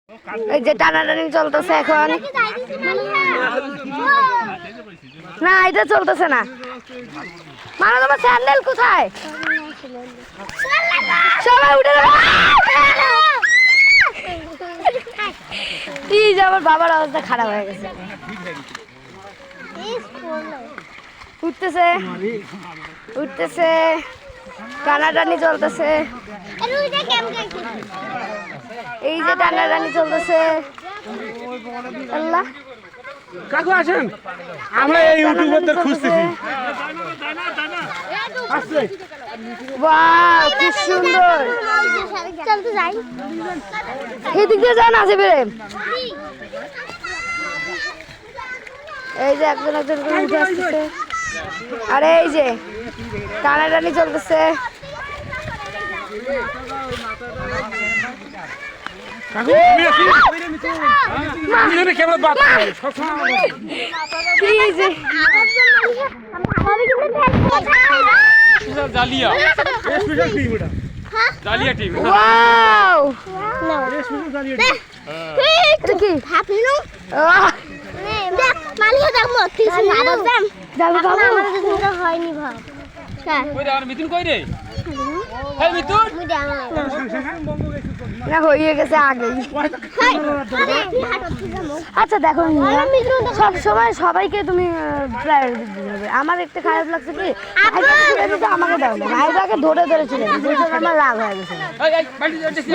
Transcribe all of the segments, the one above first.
এই যে টানাটানি চলতেছে এখন। না এটা চলতেছে না। মানে তোমার স্যান্ডেল কোথায়? সবাই উঠে এই যে আমার বাবার অবস্থা খারাপ হয়ে গেছে। উঠতেছে উঠতেছে, টানাটানি চলতেছে। এই যে টানাটানি চলতেছে। আল্লাহ কাকু আসেন, আমরা এই ইউটিউবারদের খুঁজতেছি। বাহ কি সুন্দর। এদিক দিয়ে যান আসে বেড়ে। এই যে একজন একজন করে উঠে আসতেছে। আর এই যে টানাটানি চলতেছে। হয়ে গেছে আগেই। আচ্ছা দেখো সব সময় সবাইকে তুমি প্রায়োরিটি দিবে। আমার একটা খারাপ লাগছে কি আমাকে দাও না, আইবাকে ধরে ধরে চলে গেছে, আমার রাগ হয়ে গেছে।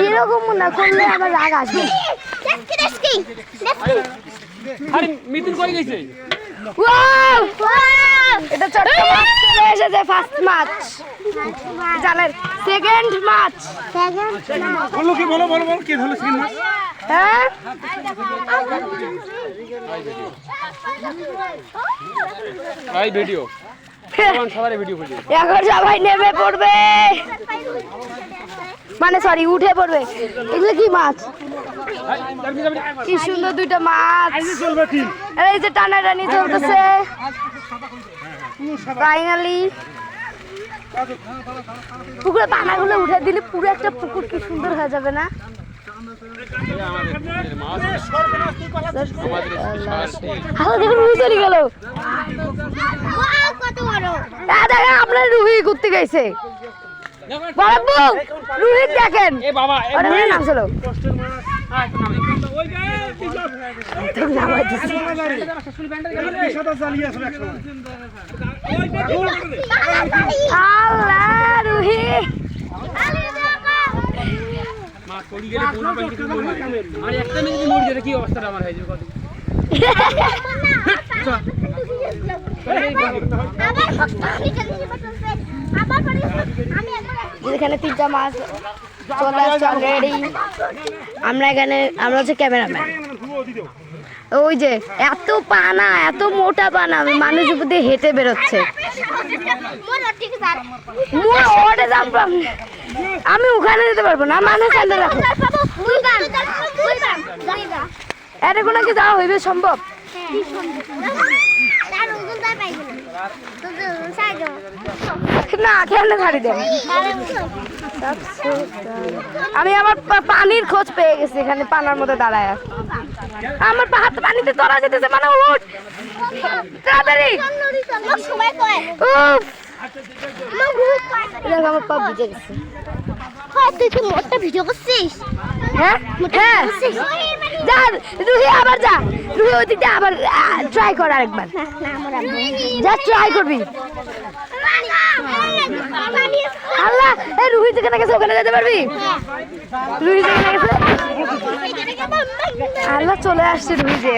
এরকম না করলে আমার রাগ আসবে। এটা ছোট্ট মাছ চলে এসেছে, ফার্স্ট মাছ জালের সেকেন্ড মাছ। বলো কি বলো বলো বলো কি হলো সেকেন্ড মাছ? হ্যাঁ ভাই ভিডিও সবারই ভিডিও করবে এখন সবাই নেমে পড়বে, মানে সরি উঠে পড়বে। এগুলো কি মাছ? কি সুন্দর দুইটা মাছ। এই যে টানাটানি চলতেছে ফাইনালি। পুকুরে পানাগুলো উঠে দিলে পুরো একটা পুকুর কি সুন্দর হয়ে যাবে না? দেখুন রুহি চলে গেল। আপনার রুহি ঘুরতে গেছে। রুহি দেখেন নাম ছিল। আল্লাহ রুহি কি অবস্থাটা আমার হয়েছে কত এখানে তিনটা মাছ চলে আসছে অলরেডি। আমরা এখানে আমরা হচ্ছে ক্যামেরাম্যান। ওই যে এত পানা, এত মোটা পানা, মানুষ উপর দিয়ে হেঁটে বেরোচ্ছে। আমি ওখানে যেতে পারবো না, মানুষ এটা কোনো কি যাওয়া হইবে সম্ভব? না কেমনে ছাড়ি দেন। আমি আমার পানির খোঁজ পেয়ে গেছি, এখানে পানার মধ্যে দাঁড়ায় আমার হাত পানিতে তলা যেতেছে। মানে উঠ তাড়াতাড়ি। আমার পা ভিজে গেছে। তুই কি মোটটা ভিডিও করছিস? হ্যাঁ হ্যাঁ যা রুহি, আবার যা রুহি ওই দিকটা আবার ট্রাই কর আরেকবার। যা ট্রাই করবি। আল্লাহ এই রুহি যেখানে গেছে ওখানে যেতে পারবি? রুহি যেখানে গেছে আল্লাহ চলে আসছে রুহি যে